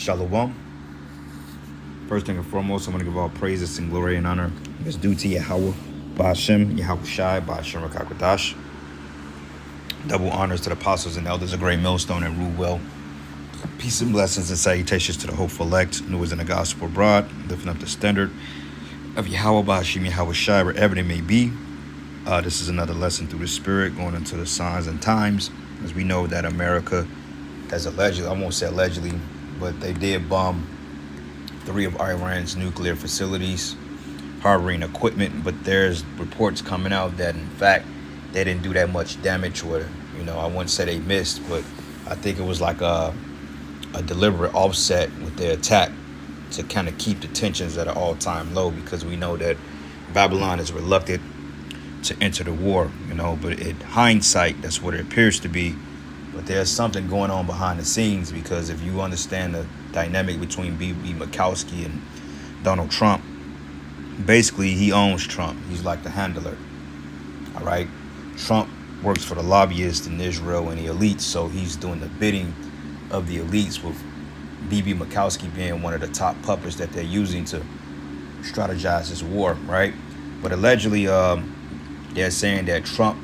Shalom. First thing and foremost, I want to give all praises and glory and honor is due to Yahweh, Ba'ashem, Yahweh Shai, Ba'ashem Rakakwadash. Double honors to the apostles and elders of Great Millstone and rule well. Peace and blessings and salutations to the hopeful elect, new is in the gospel abroad, lifting up the standard of Yahweh, Ba'ashem, Yahweh Shai, wherever they may be. This is another lesson through the Spirit, going into the signs and times, as we know that America has allegedly, I won't say allegedly, but they did bomb 3 of Iran's nuclear facilities, harboring equipment. But there's reports coming out that, in fact, they didn't do that much damage, or, I wouldn't say they missed, but I think it was like a deliberate offset with their attack to kind of keep the tensions at an all-time low, because we know that Babylon is reluctant to enter the war, but in hindsight, that's what it appears to be. But there's something going on behind the scenes, because if you understand the dynamic between B.B. Mikowski and Donald Trump, basically he owns Trump. He's like the handler. All right. Trump works for the lobbyists in Israel and the elites, so he's doing the bidding of the elites, with B.B. Mikowski being one of the top puppets that they're using to strategize this war, right? But allegedly, they're saying that Trump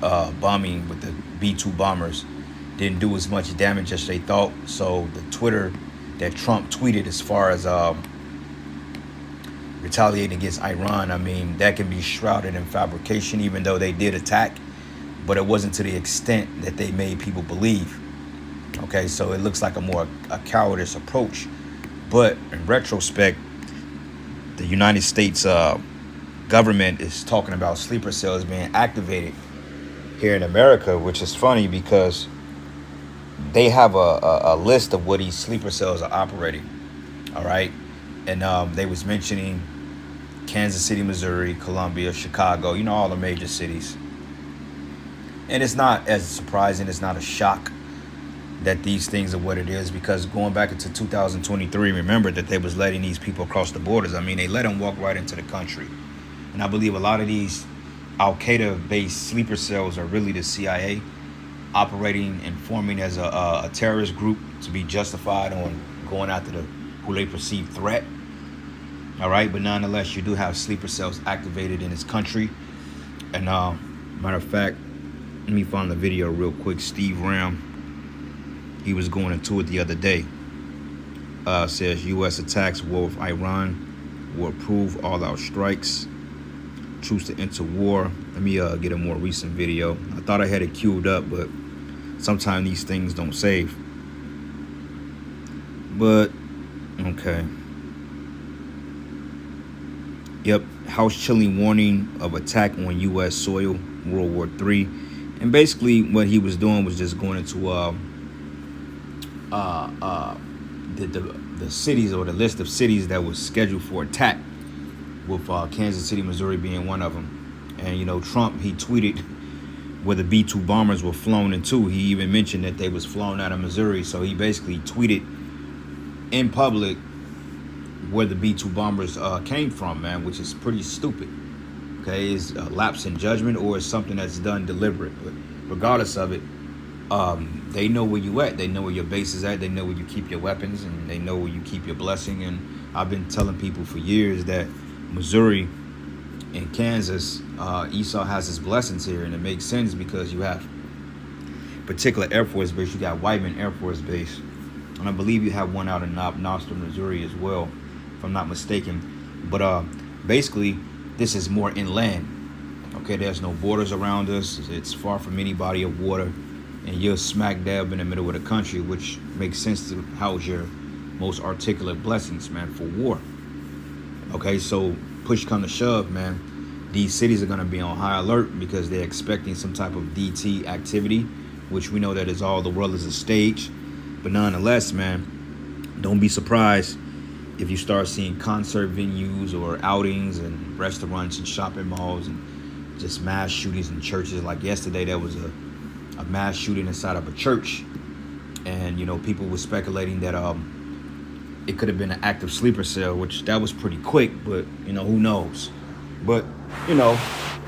bombing with the B-2 bombers didn't do as much damage as they thought. So the Twitter that Trump tweeted as far as retaliating against Iran, I mean, that can be shrouded in fabrication, even though they did attack, but it wasn't to the extent that they made people believe. Okay, so it looks like a cowardice approach. But in retrospect, the United States government is talking about sleeper cells being activated here in America, which is funny because they have a list of what these sleeper cells are operating. All right. And they was mentioning Kansas City, Missouri, Columbia, Chicago, all the major cities. And it's not as surprising. It's not a shock that these things are what it is, because going back into 2023, remember that they was letting these people cross the borders. I mean, they let them walk right into the country. And I believe a lot of these Al-Qaeda-based sleeper cells are really the CIA operating and forming as a terrorist group to be justified on going after who they perceive threat. All right, but nonetheless, you do have sleeper cells activated in this country. And matter of fact, let me find the video real quick. Steve Ram, he was going into it the other day. Says U.S. attacks war with Iran will approve all our strikes. Choose to enter war. Let me get a more recent video. I thought I had it queued up, but sometimes these things don't save. But okay. Yep, house chilling warning of attack on U.S. soil, World War III. And basically what he was doing was just going into the cities, or the list of cities that was scheduled for attack, with Kansas City, Missouri being one of them. And, Trump, he tweeted where the B-2 bombers were flown into. He even mentioned that they was flown out of Missouri. So he basically tweeted in public where the B-2 bombers came from, man, which is pretty stupid. Okay, it's a lapse in judgment, or it's something that's done deliberate. But regardless of it, they know where you at. They know where your base is at. They know where you keep your weapons, and they know where you keep your blessing. And I've been telling people for years that Missouri and Kansas, Esau has his blessings here, and it makes sense because you have particular Air Force base. You got Whiteman Air Force Base, and I believe you have one out in Nostril, Missouri as well, if I'm not mistaken. But basically, this is more inland. Okay, there's no borders around us. It's far from any body of water, and you're smack dab in the middle of the country, which makes sense to house your most articulate blessings, man, for war. Okay, so push come to shove, man, these cities are going to be on high alert because they're expecting some type of DT activity, which we know that is all the world is a stage. But nonetheless, man, don't be surprised if you start seeing concert venues or outings and restaurants and shopping malls and just mass shootings in churches. Like yesterday, there was a mass shooting inside of a church, and people were speculating that it could have been an active sleeper cell, which that was pretty quick, but who knows. But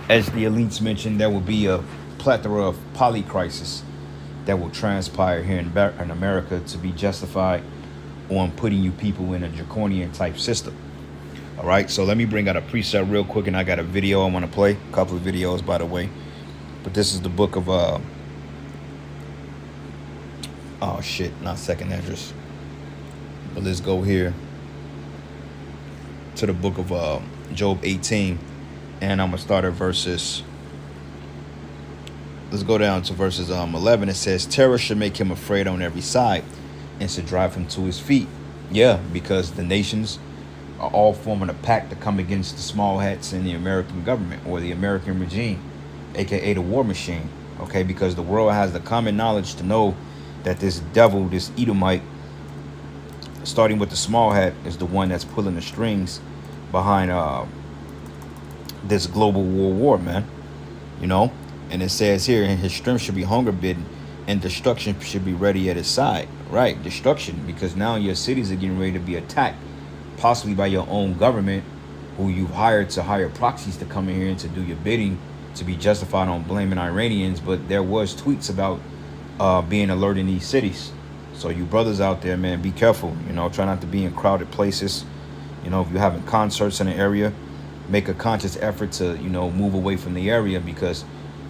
as the elites mentioned, there will be a plethora of polycrisis that will transpire here in America to be justified on putting you people in a draconian type system. All right, so let me bring out a preset real quick, and I got a video I want to play. A couple of videos, by the way. But this is the book of oh shit, not second Esdras. But let's go here to the book of Job 18, and I'm gonna start at verses. Let's go down to verses 11. It says, "Terror should make him afraid on every side, and should drive him to his feet." Yeah, because the nations are all forming a pact to come against the small hats in the American government or the American regime, aka the war machine. Okay, because the world has the common knowledge to know that this devil, this Edomite, starting with the small hat, is the one that's pulling the strings behind this global world war, man. You know, and it says here, and his strength should be hunger bidden, and destruction should be ready at his side. Right, destruction, because now your cities are getting ready to be attacked, possibly by your own government, who you've hired to hire proxies to come in here and to do your bidding, to be justified on blaming Iranians. But there was tweets about being alert in these cities. So you brothers out there, man, be careful. You know, try not to be in crowded places. You know, if you're having concerts in the area, make a conscious effort to, you know, move away from the area, because,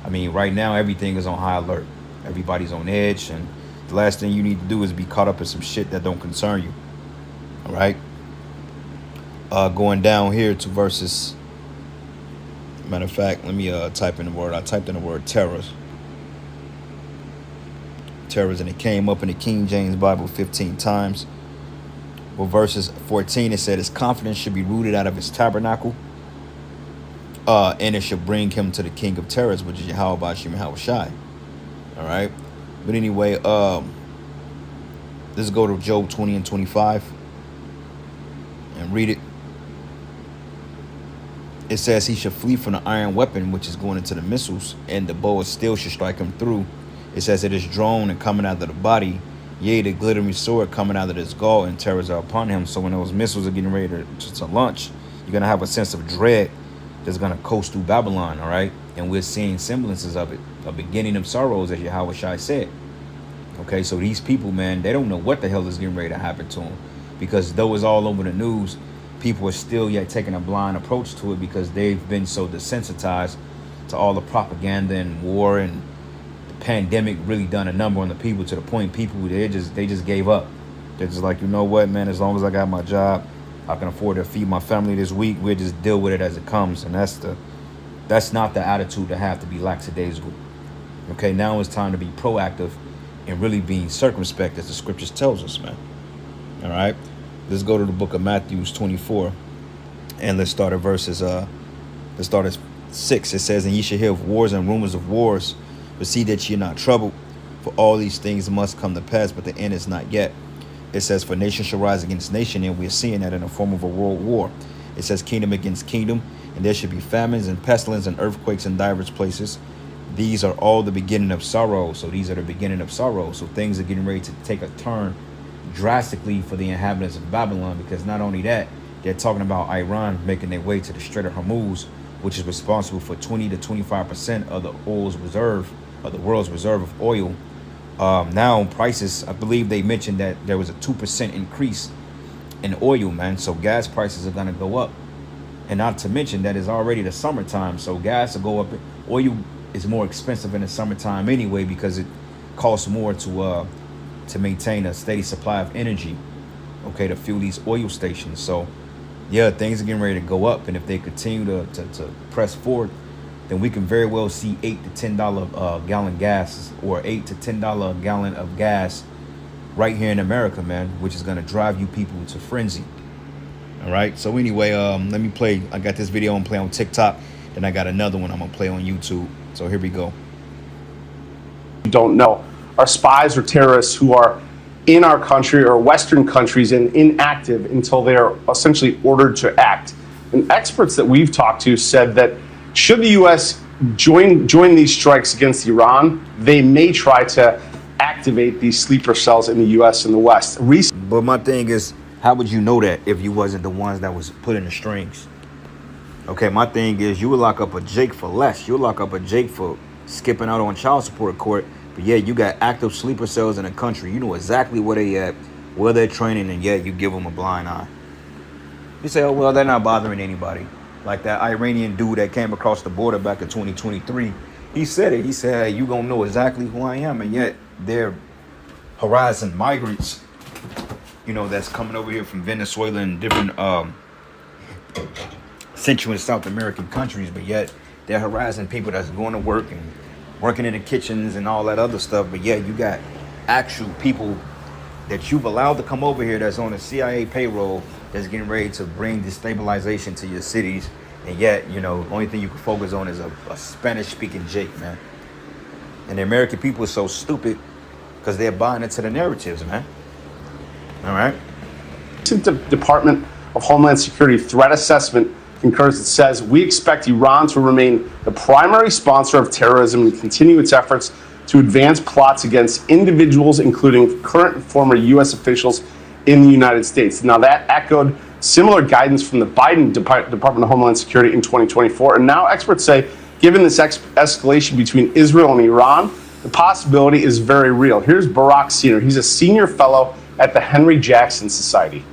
I mean, right now everything is on high alert. Everybody's on edge, and the last thing you need to do is be caught up in some shit that don't concern you. All right. Going down here to verses. Matter of fact, let me type in the word. I typed in the word terrors. Terrors, and it came up in the King James Bible 15 times. Well, verses 14, it said his confidence should be rooted out of his tabernacle, and it should bring him to the King of terrors, which is Yahweh Bashim Yahushai. All right. But anyway, let's go to Job 20 and 25 and read it. It says he should flee from the iron weapon, which is going into the missiles, and the bow of steel should strike him through. It says it is drawn and coming out of the body, yea, the glittering sword coming out of his gall, and terrors are upon him. So when those missiles are getting ready to launch, you're going to have a sense of dread that's going to coast through Babylon, all right? And we're seeing semblances of it, a beginning of sorrows, as Yahweh Shai said. Okay, so these people, man, they don't know what the hell is getting ready to happen to them, because though it's all over the news, people are still yet taking a blind approach to it, because they've been so desensitized to all the propaganda and war, and the pandemic really done a number on the people, to the point people, they just gave up. They're just like, you know what, man, as long as I got my job, I can afford to feed my family this week, we'll just deal with it as it comes. And that's not the attitude to have, to be lackadaisical. Okay, now it's time to be proactive and really being circumspect, as the scriptures tells us, man. All right, let's go to the book of Matthew 24, and let's start at verses let's start at 6. It says, and ye shall hear of wars and rumors of wars, but see that ye are not troubled, for all these things must come to pass, but the end is not yet. It says, for nation shall rise against nation, and we're seeing that in the form of a world war. It says kingdom against kingdom, and there should be famines and pestilence and earthquakes in divers places. These are all the beginning of sorrow. So these are the beginning of sorrow. So things are getting ready to take a turn drastically for the inhabitants of Babylon, because not only that, they're talking about Iran making their way to the Strait of Hormuz, which is responsible for 20 to 25% of the oil's reserve, of the world's reserve of oil. Now prices, I believe they mentioned that there was a 2% increase in oil, man. So gas prices are going to go up. And not to mention that it's already the summertime, so gas will go up. Oil is more expensive in the summertime anyway, because it costs more to maintain a steady supply of energy, okay, to fuel these oil stations. So yeah, things are getting ready to go up, and if they continue to press forward, then we can very well see $8 to $10 gallon gas, or $8 to $10 gallon of gas right here in America, man, which is going to drive you people into frenzy. All right, so anyway, let me play. I got this video I'm playing on TikTok, then I got another one I'm gonna play on YouTube. So here we go. Don't know are spies or terrorists who are in our country or Western countries and inactive until they are essentially ordered to act. And experts that we've talked to said that should the U.S. join these strikes against Iran, they may try to activate these sleeper cells in the U.S. and the West. But my thing is, how would you know that if you wasn't the ones that was putting the strings? Okay, my thing is, you would lock up a Jake for less. You would lock up a Jake for skipping out on child support court. But yeah, you got active sleeper cells in the country. You know exactly where they at, where they're training, and yet you give them a blind eye. You say, oh, well, they're not bothering anybody. Like that Iranian dude that came across the border back in 2023. He said it. He said, hey, you going to know exactly who I am. And yet they're harassing migrants, you know, that's coming over here from Venezuela and different Central and South American countries. But yet they're harassing people that's going to work and working in the kitchens and all that other stuff. But yet you got actual people that you've allowed to come over here that's on a CIA payroll that's getting ready to bring destabilization to your cities, and yet, you know, the only thing you can focus on is a Spanish-speaking Jake, man. And the American people are so stupid because they're buying into the narratives, man. All right? The Department of Homeland Security threat assessment concurs. It says, we expect Iran to remain the primary sponsor of terrorism and continue its efforts to advance plots against individuals, including current and former U.S. officials in the United States. Now, that echoed similar guidance from the Biden Department of Homeland Security in 2024. And now experts say, given this escalation between Israel and Iran, the possibility is very real. Here's Barak Senior. He's a senior fellow at the Henry Jackson Society.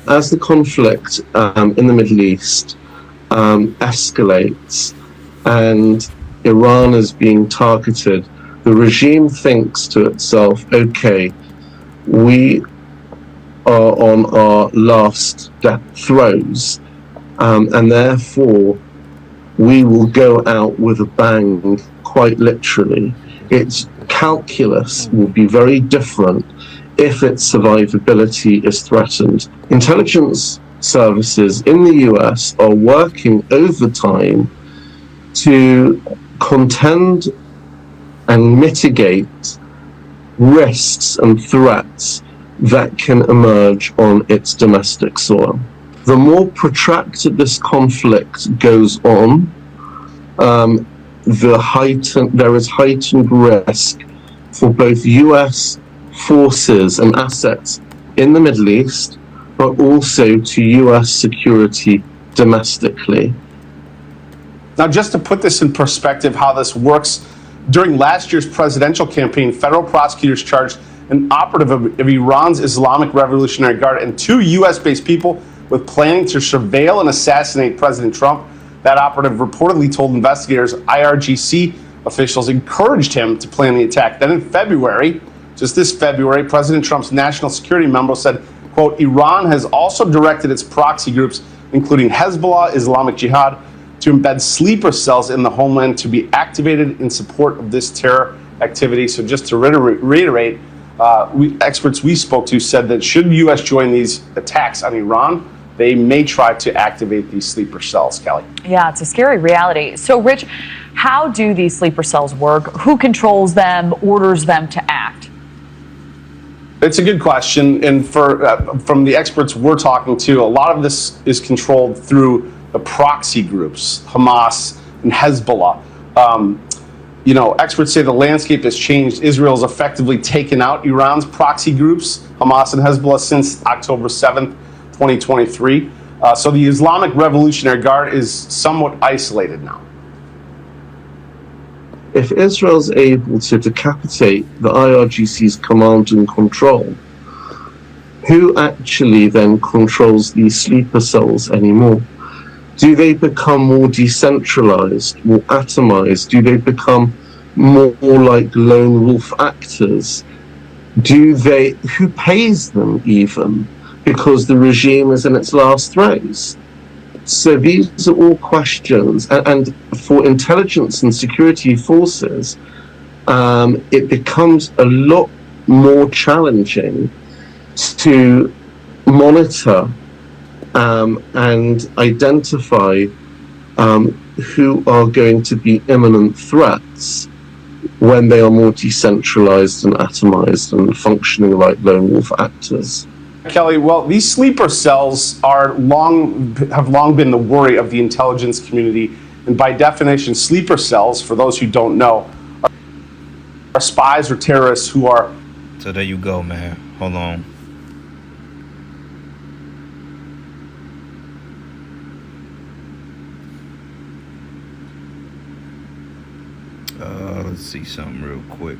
As the conflict in the Middle East escalates and Iran is being targeted, the regime thinks to itself, okay, we are on our last death throes, and therefore we will go out with a bang, quite literally. Its calculus will be very different if its survivability is threatened. Intelligence services in the US are working overtime to contend and mitigate risks and threats that can emerge on its domestic soil. The more protracted this conflict goes on, there is heightened risk for both US forces and assets in the Middle East, but also to US security domestically. Now, just to put this in perspective, how this works, during last year's presidential campaign, federal prosecutors charged an operative of Iran's Islamic Revolutionary Guard and 2 U.S.-based people with planning to surveil and assassinate President Trump. That operative reportedly told investigators IRGC officials encouraged him to plan the attack. Then in February, just this February, President Trump's national security memo said, quote, Iran has also directed its proxy groups, including Hezbollah, Islamic Jihad, to embed sleeper cells in the homeland to be activated in support of this terror activity. So just to reiterate, experts we spoke to said that should the U.S. join these attacks on Iran, they may try to activate these sleeper cells, Kelly. Yeah, it's a scary reality. So, Rich, how do these sleeper cells work? Who controls them, orders them to act? It's a good question. And from the experts we're talking to, a lot of this is controlled through the proxy groups, Hamas and Hezbollah. Experts say the landscape has changed. Israel has effectively taken out Iran's proxy groups, Hamas and Hezbollah, since October 7th, 2023. So the Islamic Revolutionary Guard is somewhat isolated now. If Israel's able to decapitate the IRGC's command and control, who actually then controls these sleeper cells anymore? Do they become more decentralized, more atomized? Do they become more like lone wolf actors? Who pays them even? Because the regime is in its last throes. So these are all questions. And for intelligence and security forces, it becomes a lot more challenging to monitor and identify who are going to be imminent threats when they are more decentralized and atomized and functioning like lone wolf actors. Kelly, well, these sleeper cells have long been the worry of the intelligence community. And by definition, sleeper cells, for those who don't know, are spies or terrorists who are... So there you go, man. Hold on. Let's see something real quick.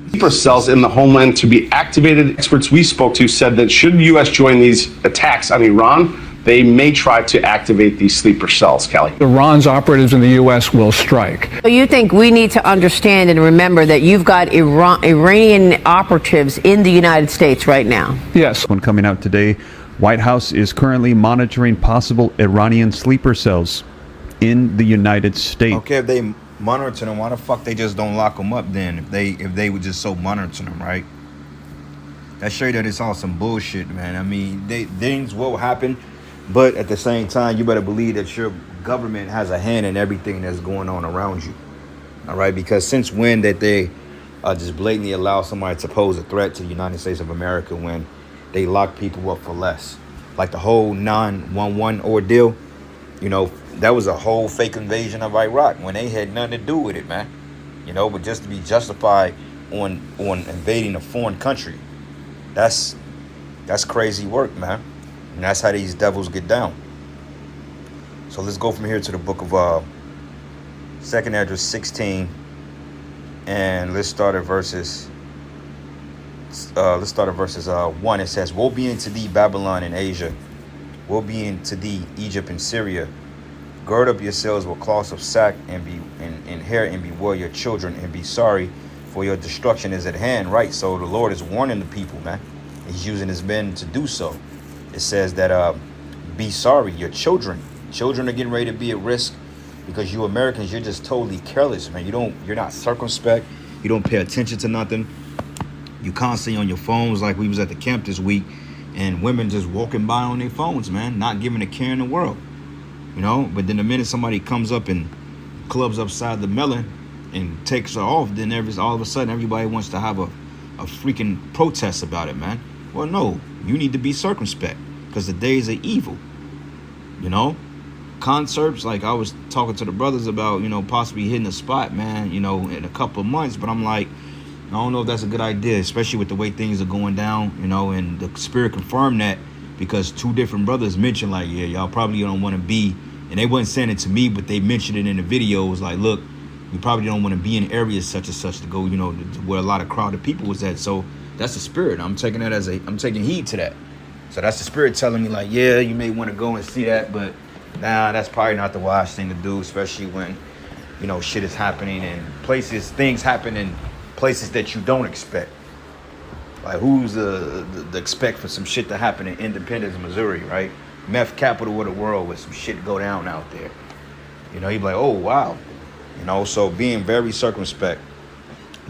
sleeper cells in the homeland to be activated. Experts we spoke to said that should the U.S. join these attacks on Iran, they may try to activate these sleeper cells, Kelly. Iran's operatives in the U.S. will strike. So you think we need to understand and remember that you've got Iranian operatives in the United States right now? Yes. One coming out today, White House is currently monitoring possible Iranian sleeper cells in the United States. Okay, if they monitor them, why the fuck they just don't lock them up then? If they were just so monitoring them, right? That show you that it's all some bullshit, man. I mean, things will happen, but at the same time, you better believe that your government has a hand in everything that's going on around you. All right, because since when that they just blatantly allow somebody to pose a threat to the United States of America when they lock people up for less? Like the whole 9/11 ordeal, you know, that was a whole fake invasion of Iraq when they had nothing to do with it, man. You know, but just to be justified on invading a foreign country, that's crazy work, man. And that's how these devils get down. So let's go from here to the book of 2nd Ezra 16, and let's start at verses 1. It says, "Woe be unto thee, Babylon and Asia. Woe be unto thee, Egypt and Syria. Gird up yourselves with cloths of sack and hair, and bewail your children, and be sorry, for your destruction is at hand." Right. So the Lord is warning the people, man. He's using his men to do so. It says that be sorry, your children are getting ready to be at risk, because you Americans, you're just totally careless, man. You're not circumspect. You don't pay attention to nothing. You constantly on your phones, like we was at the camp this week, and women just walking by on their phones, man, not giving a care in the world. You know, but then the minute somebody comes up and clubs upside the melon and takes her off, then all of a sudden everybody wants to have a freaking protest about it, man. Well, no, you need to be circumspect, because the days are evil. You know, concerts, like I was talking to the brothers about, you know, possibly hitting a spot, man, you know, in a couple of months, but I'm like, I don't know if that's a good idea, especially with the way things are going down, you know, and the Spirit confirmed that, because 2 different brothers mentioned, like, yeah, y'all probably don't want to be, and they wasn't saying it to me, but they mentioned it in the video. It was like, look, you probably don't want to be in areas such and such to go, you know, where a lot of crowded people was at. So that's the Spirit. I'm taking that I'm taking heed to that. So that's the Spirit telling me, like, yeah, you may want to go and see that, but nah, that's probably not the wise thing to do, especially when, you know, shit is happening and things happen in places that you don't expect. Like, who's the expect for some shit to happen in Independence, Missouri, right? Meth capital of the world, with some shit go down out there. You know, you'd be like, oh, wow. You know, so being very circumspect.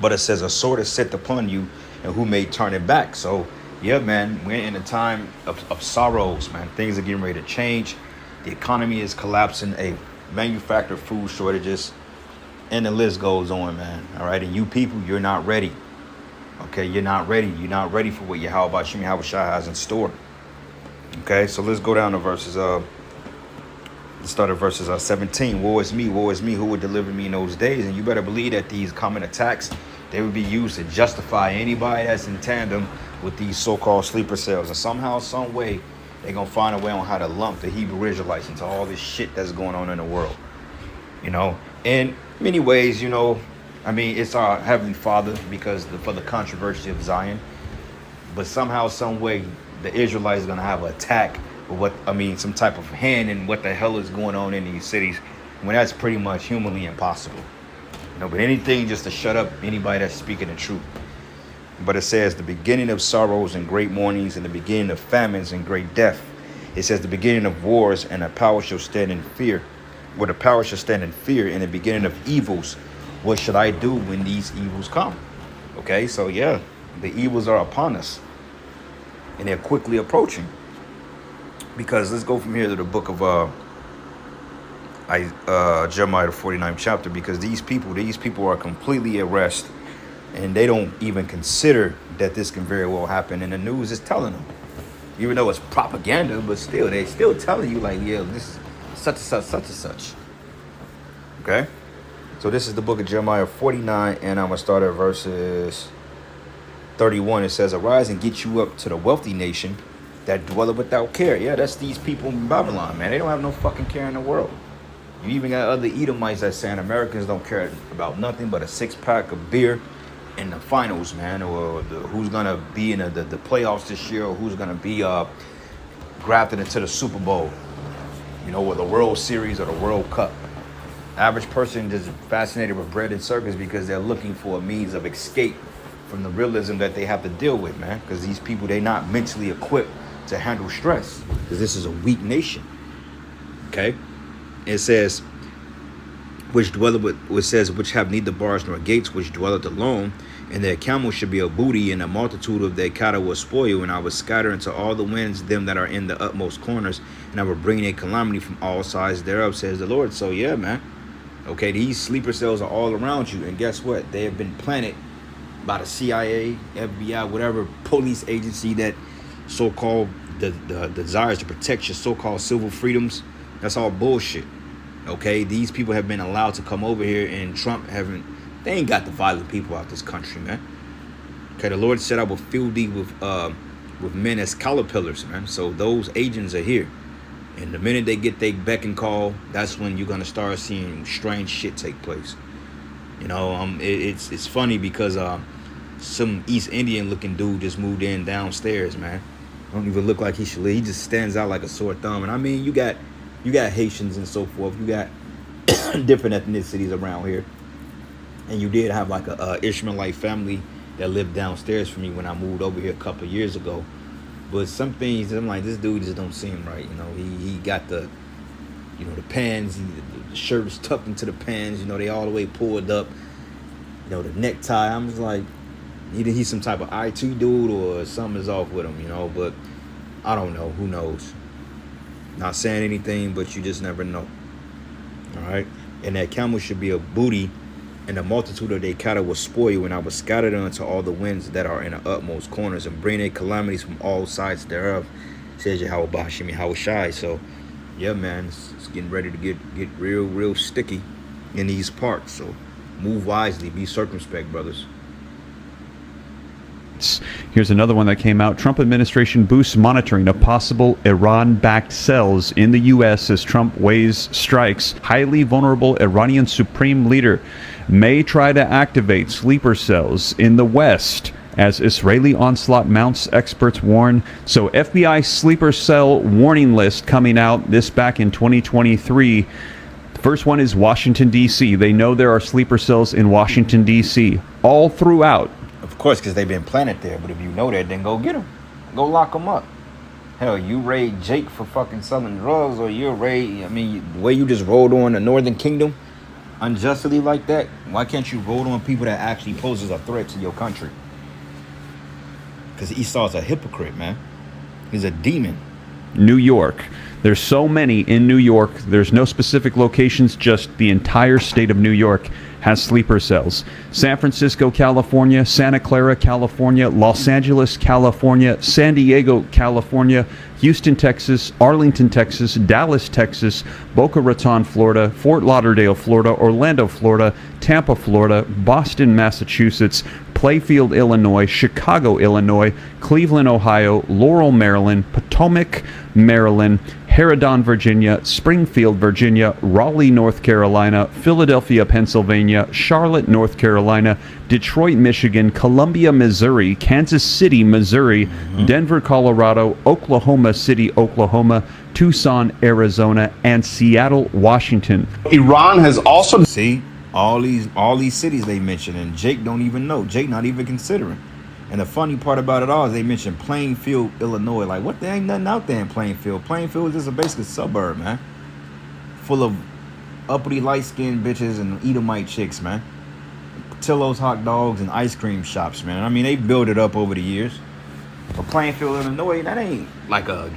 But it says a sword is set upon you, and who may turn it back? So, yeah, man, we're in a time of sorrows, man. Things are getting ready to change. The economy is collapsing. Manufactured food shortages. And the list goes on, man. All right. And you people, you're not ready. Okay. You're not ready. You're not ready for what Yahweh Shai has in store. Okay. So let's go down to verses. Let's start at verses 17. Woe is me, who would deliver me in those days? And you better believe that these coming attacks, they would be used to justify anybody that's in tandem with these so-called sleeper cells. And somehow, some way, they're going to find a way on how to lump the Hebrew Israelites into all this shit that's going on in the world. You know, in many ways, you know, I mean, it's our Heavenly Father, because for the controversy of Zion. But somehow, some way, the Israelites are going to have an attack, or some type of hand in what the hell is going on in these cities, when that's pretty much humanly impossible. You know, but anything just to shut up anybody that's speaking the truth. But it says the beginning of sorrows and great mournings, and the beginning of famines and great death. It says the beginning of wars, and the power shall stand in fear. Where the power shall stand in fear, in the beginning of evils. What should I do when these evils come? Okay, so yeah, the evils are upon us, and they're quickly approaching. Because let's go from here to the book of Jeremiah, the 49th chapter, because these people are completely at rest, and they don't even consider that this can very well happen. And the news is telling them, even though it's propaganda, but still, they still telling you, like, yeah, this is such and such, such and such. Okay? So this is the book of Jeremiah 49, and I'm going to start at verses 31. It says, arise and get you up to the wealthy nation that dwelleth without care. Yeah, that's these people in Babylon, man. They don't have no fucking care in the world. You even got other Edomites that saying Americans don't care about nothing but a 6-pack of beer in the finals, man, or who's gonna be in the playoffs this year, or who's gonna be grafted into the Super Bowl, you know, or the World Series or the World Cup. Average person is fascinated with bread and circus because they're looking for a means of escape from the realism that they have to deal with, man. Because these people, they're not mentally equipped to handle stress. Because this is a weak nation. Okay? It says, which have neither bars nor gates, which dwelleth alone, and their camels should be a booty, and a multitude of their cattle will spoil, and I will scatter into all the winds them that are in the utmost corners, and I will bring a calamity from all sides thereof, says the Lord. So yeah, man. Okay, these sleeper cells are all around you, and guess what? They have been planted by the CIA, FBI, whatever police agency that so-called the desires to protect your so-called civil freedoms. That's all bullshit. Okay, these people have been allowed to come over here, and Trump they ain't got the violent people out this country, man. Okay, the Lord said I will fill thee with men as caterpillars, man. So those agents are here. And the minute they get their beck and call, that's when you're gonna start seeing strange shit take place. You know, it's funny because some East Indian looking dude just moved in downstairs, man. Don't even look like he should live. He just stands out like a sore thumb. And I mean, you got Haitians and so forth. You got different ethnicities around here. And you did have like a Ishmaelite family that lived downstairs from me when I moved over here a couple of years ago. But some things, I'm like, this dude just don't seem right. You know, he got the, you know, the pants, the shirt is tucked into the pants, you know, they all the way pulled up. You know, the necktie, I'm just like, either he's some type of IT dude or something is off with him, you know. But I don't know. Who knows? Not saying anything, but you just never know. All right? And that camel should be a booty, and the multitude of their cattle will spoil, and I will scatter them into all the winds that are in the utmost corners, and bring their calamities from all sides thereof, says Yahweh Bashim Yahweh Shai. So, yeah, man, it's getting ready to get real sticky in these parts. So, move wisely, be circumspect, brothers. Here's another one that came out. Trump administration boosts monitoring of possible Iran-backed cells in the U.S. as Trump weighs strikes. Highly vulnerable Iranian supreme leader may try to activate sleeper cells in the West as Israeli onslaught mounts, experts warn. So FBI sleeper cell warning list coming out this back in 2023. The first one is Washington, D.C. They know there are sleeper cells in Washington, D.C. all throughout. Of course, because they've been planted there. But if you know that, then go get them. Go lock them up. Hell, you raid Jake for fucking selling drugs, or you raid, I mean, the way you just rolled on the Northern Kingdom unjustly like that, why can't you roll on people that actually poses a threat to your country? Because Esau's a hypocrite, man. He's a demon. New York. There's so many in New York. There's no specific locations, just the entire state of New York has sleeper cells. San Francisco, California, Santa Clara, California, Los Angeles, California, San Diego, California, Houston, Texas, Arlington, Texas, Dallas, Texas, Boca Raton, Florida, Fort Lauderdale, Florida, Orlando, Florida, Tampa, Florida, Boston, Massachusetts, Playfield, Illinois, Chicago, Illinois, Cleveland, Ohio, Laurel, Maryland, Potomac, Maryland, Harridan, Virginia, Springfield, Virginia, Raleigh, North Carolina, Philadelphia, Pennsylvania, Charlotte, North Carolina, Detroit, Michigan, Columbia, Missouri, Kansas City, Missouri, Denver, Colorado, Oklahoma City, Oklahoma, Tucson, Arizona, and Seattle, Washington. Iran has also... See, all these cities they mentioned, and Jake don't even know. Jake not even considering. And the funny part about it all is they mentioned Plainfield, Illinois. Like, what? There ain't nothing out there in Plainfield. Plainfield is just a basic suburb, man. Full of uppity, light-skinned bitches and Edomite chicks, man. Patillo's hot dogs and ice cream shops, man. I mean, they built it up over the years. But Plainfield, Illinois, that ain't like a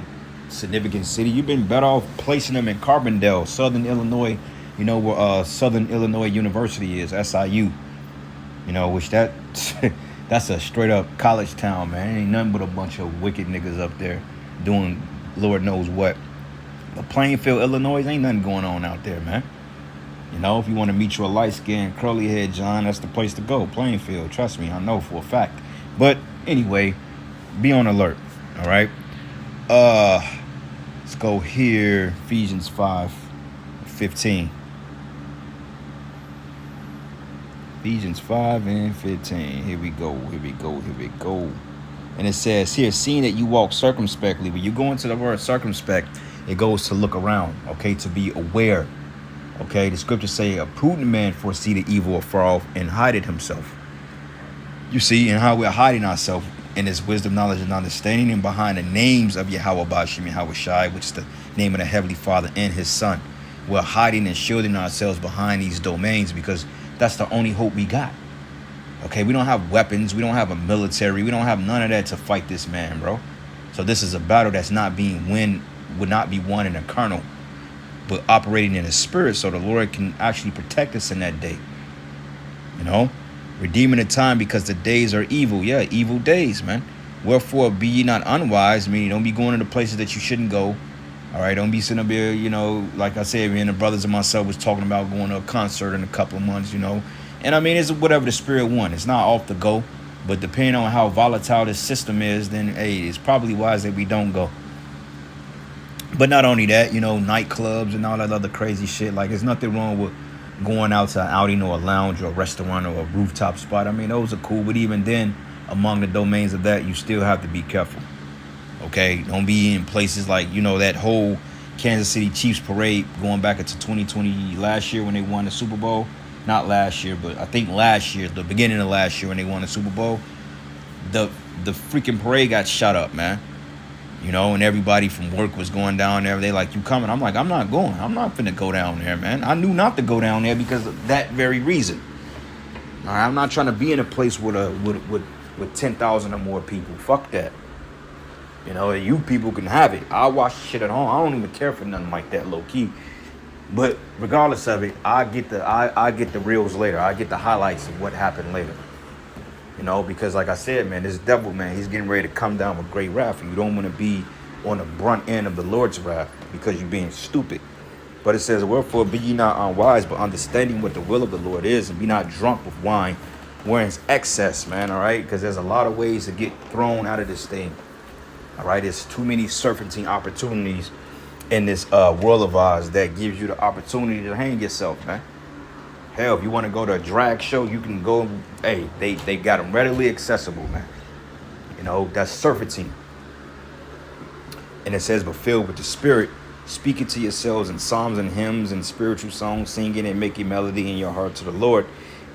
significant city. You've been better off placing them in Carbondale, Southern Illinois, you know, where Southern Illinois University is, SIU. You know, which that's a straight up college town, man. Ain't nothing but a bunch of wicked niggas up there doing Lord knows what. But Plainfield, Illinois, ain't nothing going on out there, man. You know, if you want to meet your light-skinned, curly-head John, that's the place to go. Plainfield, trust me, I know for a fact. But anyway, be on alert, all right? Let's go here, Ephesians 5:15. Ephesians 5 and 15. Here we go. And it says here, seeing that you walk circumspectly. When you go into the word circumspect, it goes to look around, okay, to be aware. Okay, the scriptures say a prudent man foresee the evil afar off and hideth himself. You see, and how we're hiding ourselves in this wisdom, knowledge, and understanding, and behind the names of Yahweh Bashim Yahweh Shai, which is the name of the Heavenly Father and His Son. We're hiding and shielding ourselves behind these domains because that's the only hope we got. Okay, we don't have weapons, we don't have a military, we don't have none of that to fight this man, bro. So this is a battle that's would not be won in a carnal, but operating in a spirit, so the Lord can actually protect us in that day. You know, redeeming the time because the days are evil. Yeah, evil days, man. Wherefore be ye not unwise, meaning don't be going to the places that you shouldn't go. All right, don't be sitting up here, you know, like I said, me and the brothers and myself was talking about going to a concert in a couple of months, you know. And I mean, it's whatever the spirit wants. It's not off the go, but depending on how volatile this system is, then, hey, it's probably wise that we don't go. But not only that, you know, nightclubs and all that other crazy shit. Like, there's nothing wrong with going out to an outing or a lounge or a restaurant or a rooftop spot. I mean, those are cool. But even then, among the domains of that, you still have to be careful. Okay, don't be in places like, you know, that whole Kansas City Chiefs parade going back into 2020 last year when they won the Super Bowl. Not last year, but I think last year, the beginning of last year when they won the Super Bowl. The freaking parade got shut up, man. You know, and everybody from work was going down there. They like, you coming? I'm like, I'm not going. I'm not finna go down there, man. I knew not to go down there because of that very reason. All right, I'm not trying to be in a place with 10,000 or more people. Fuck that. You know, you people can have it. I watch shit at home. I don't even care for nothing like that, low key. But regardless of it, I get the reels later. I get the highlights of what happened later. You know, because like I said, man, this devil, man, he's getting ready to come down with great wrath. And you don't want to be on the brunt end of the Lord's wrath because you're being stupid. But it says, wherefore be ye not unwise, but understanding what the will of the Lord is, and be not drunk with wine, wherein it's excess, man, all right? Because there's a lot of ways to get thrown out of this thing. All right, there's too many serpentine opportunities in this world of ours that gives you the opportunity to hang yourself, man. Hell, if you want to go to a drag show, you can go. Hey, they got them readily accessible, man. You know, that's serpentine. And it says, but filled with the Spirit, speaking to yourselves in psalms and hymns and spiritual songs, singing and making melody in your heart to the Lord,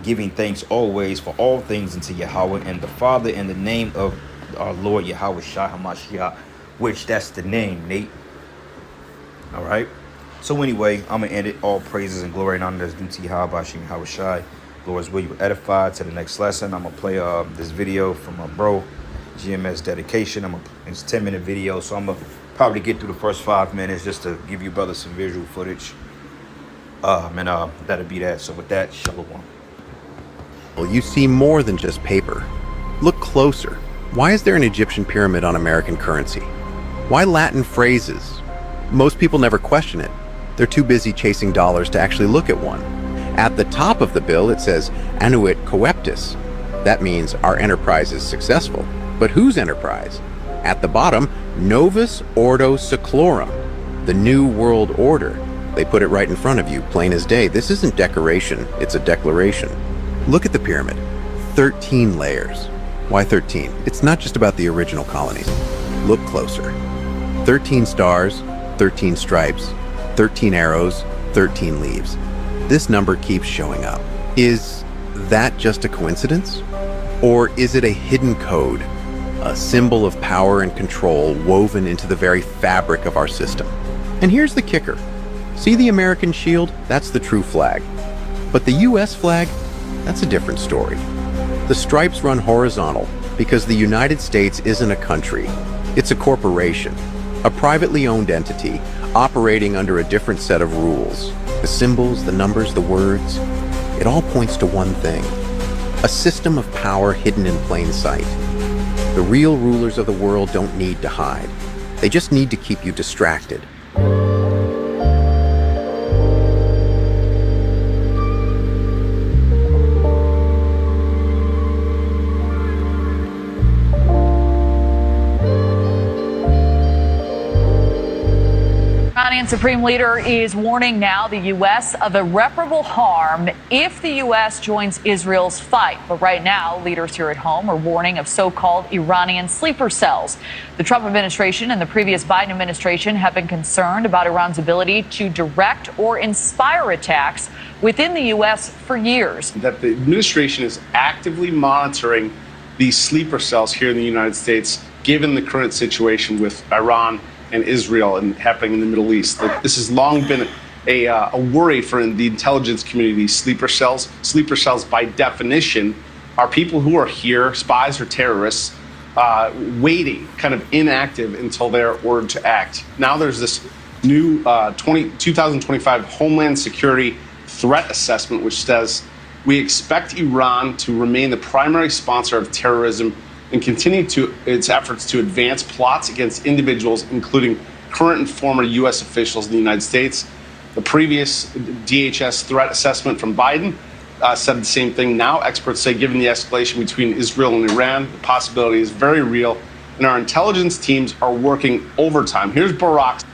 giving thanks always for all things unto Yahweh and the Father in the name of our Lord Yahweh Shai HaMashiach, which that's the name, Nate. All right. So anyway, I'm going to end it. All praises and glory and honor is due to Yahweh Bashim Yahweh Shai. Lord's will you edify to the next lesson. I'm going to play this video from my bro, GMS Dedication. It's a 10-minute video, so I'm going to probably get through the first 5 minutes just to give you brothers some visual footage. That'll be that. So with that, shalom. Well, you see more than just paper. Look closer. Why is there an Egyptian pyramid on American currency? Why Latin phrases? Most people never question it. They're too busy chasing dollars to actually look at one. At the top of the bill, it says Annuit Coeptis. That means our enterprise is successful. But whose enterprise? At the bottom, Novus Ordo Seclorum, the New World Order. They put it right in front of you, plain as day. This isn't decoration, it's a declaration. Look at the pyramid. 13 layers. Why 13? It's not just about the original colonies. Look closer. 13 stars, 13 stripes, 13 arrows, 13 leaves. This number keeps showing up. Is that just a coincidence? Or is it a hidden code, a symbol of power and control woven into the very fabric of our system? And here's the kicker. See the American shield? That's the true flag. But the US flag? That's a different story. The stripes run horizontal because the United States isn't a country. It's a corporation, a privately owned entity operating under a different set of rules. The symbols, the numbers, the words, it all points to one thing. A system of power hidden in plain sight. The real rulers of the world don't need to hide. They just need to keep you distracted. Iranian Supreme Leader is warning now the U.S. of irreparable harm if the U.S. joins Israel's fight. But right now, leaders here at home are warning of so-called Iranian sleeper cells. The Trump administration and the previous Biden administration have been concerned about Iran's ability to direct or inspire attacks within the U.S. for years. That the administration is actively monitoring these sleeper cells here in the United States, given the current situation with Iran and Israel and happening in the Middle East. This has long been a worry for the intelligence community, these sleeper cells. Sleeper cells, by definition, are people who are here, spies or terrorists, waiting, kind of inactive until they're ordered to act. Now there's this new 2025 Homeland Security Threat Assessment, which says we expect Iran to remain the primary sponsor of terrorism and continue its efforts to advance plots against individuals, including current and former U.S. officials in the United States. The previous DHS threat assessment from Biden said the same thing. Now experts say, given the escalation between Israel and Iran, the possibility is very real, and our intelligence teams are working overtime. Here's Barack.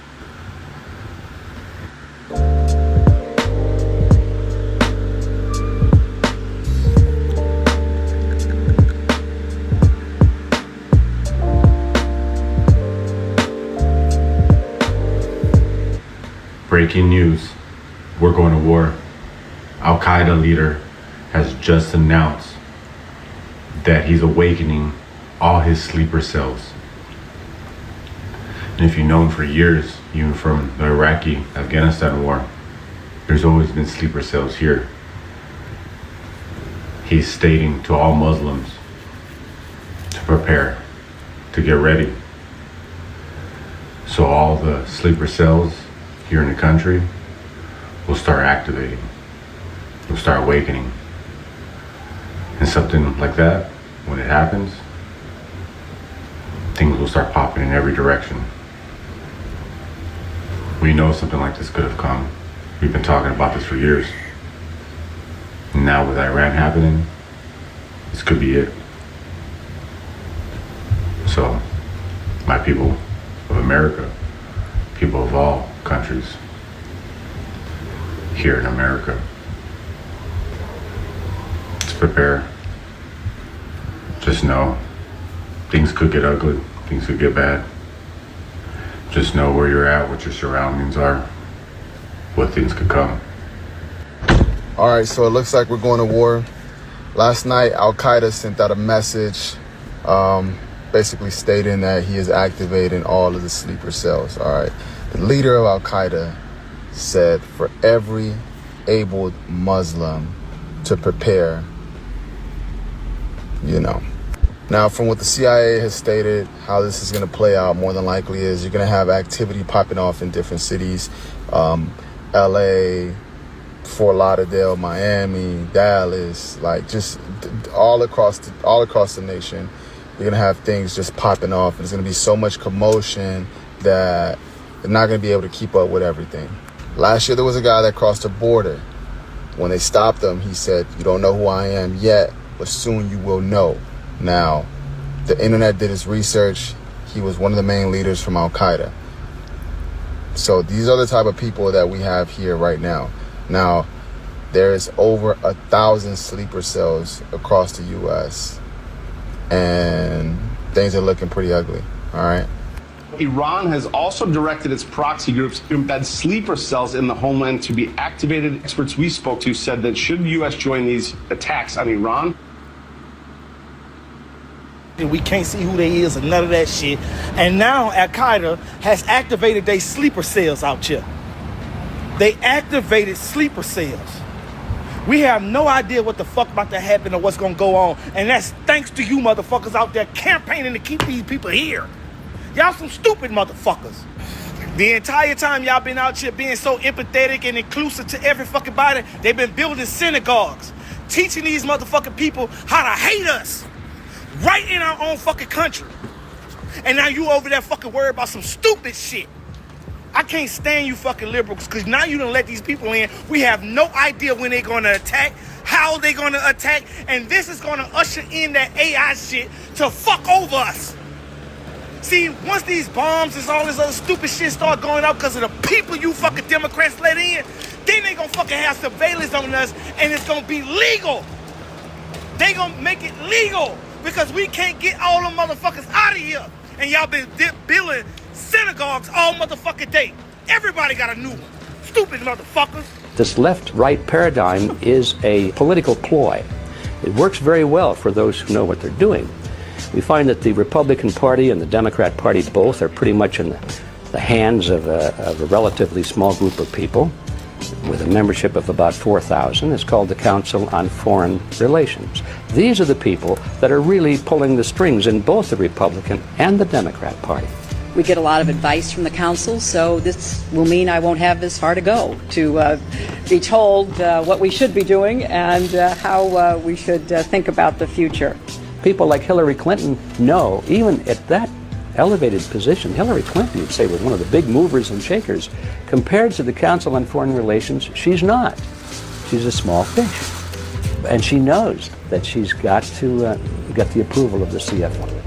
Breaking news, we're going to war. Al-Qaeda leader has just announced that he's awakening all his sleeper cells. And if you've known for years, even from the Iraqi-Afghanistan war, there's always been sleeper cells here. He's stating to all Muslims to prepare, to get ready. So all the sleeper cells here in the country will start activating, will start awakening. And something like that, when it happens, things will start popping in every direction. We know something like this could have come. We've been talking about this for years. And now with Iran happening, this could be it. So, my people of America, people of all countries here in America, let's prepare. Just know things could get ugly, things could get bad. Just know where you're at, what your surroundings are, what things could come. All right, so it looks like we're going to war. Last night, Al-Qaeda sent out a message basically stating that he is activating all of the sleeper cells. All right. The leader of Al-Qaeda said for every able Muslim to prepare, Now, from what the CIA has stated, how this is going to play out more than likely is you're going to have activity popping off in different cities, LA, Fort Lauderdale, Miami, Dallas, like just all across the nation. You're going to have things just popping off. There's going to be so much commotion that they're not going to be able to keep up with everything. Last year, there was a guy that crossed the border. When they stopped him, he said, "You don't know who I am yet, but soon you will know." Now, the internet did its research. He was one of the main leaders from Al-Qaeda. So these are the type of people that we have here right now. Now, there's over 1,000 sleeper cells across the U.S. and things are looking pretty ugly, all right? Iran has also directed its proxy groups to embed sleeper cells in the homeland to be activated. Experts we spoke to said that should the U.S. join these attacks on Iran, we can't see who they is and none of that shit. And now Al-Qaeda has activated their sleeper cells out here. They activated sleeper cells. We have no idea what the fuck about to happen or what's gonna go on. And that's thanks to you motherfuckers out there campaigning to keep these people here. Y'all some stupid motherfuckers. The entire time y'all been out here being so empathetic and inclusive to every fucking body, they've been building synagogues, teaching these motherfucking people how to hate us. Right in our own fucking country. And now you over there fucking worried about some stupid shit. I can't stand you fucking liberals because now you done let these people in. We have no idea when they're going to attack, how they're going to attack, and this is going to usher in that AI shit to fuck over us. See, once these bombs and all this other stupid shit start going out because of the people you fucking Democrats let in, then they gonna fucking have surveillance on us and it's gonna be legal. They gonna make it legal because we can't get all them motherfuckers out of here. And y'all been building synagogues all motherfucking day. Everybody got a new one. Stupid motherfuckers. This left-right paradigm is a political ploy. It works very well for those who know what they're doing. We find that the Republican Party and the Democrat Party both are pretty much in the hands of a relatively small group of people with a membership of about 4,000. It's called the Council on Foreign Relations. These are the people that are really pulling the strings in both the Republican and the Democrat Party. We get a lot of advice from the council, so this will mean I won't have this far to go to be told what we should be doing and how we should think about the future. People like Hillary Clinton know, even at that elevated position, Hillary Clinton, you'd say, was one of the big movers and shakers. Compared to the Council on Foreign Relations, she's not. She's a small fish. And she knows that she's got to get the approval of the CFO.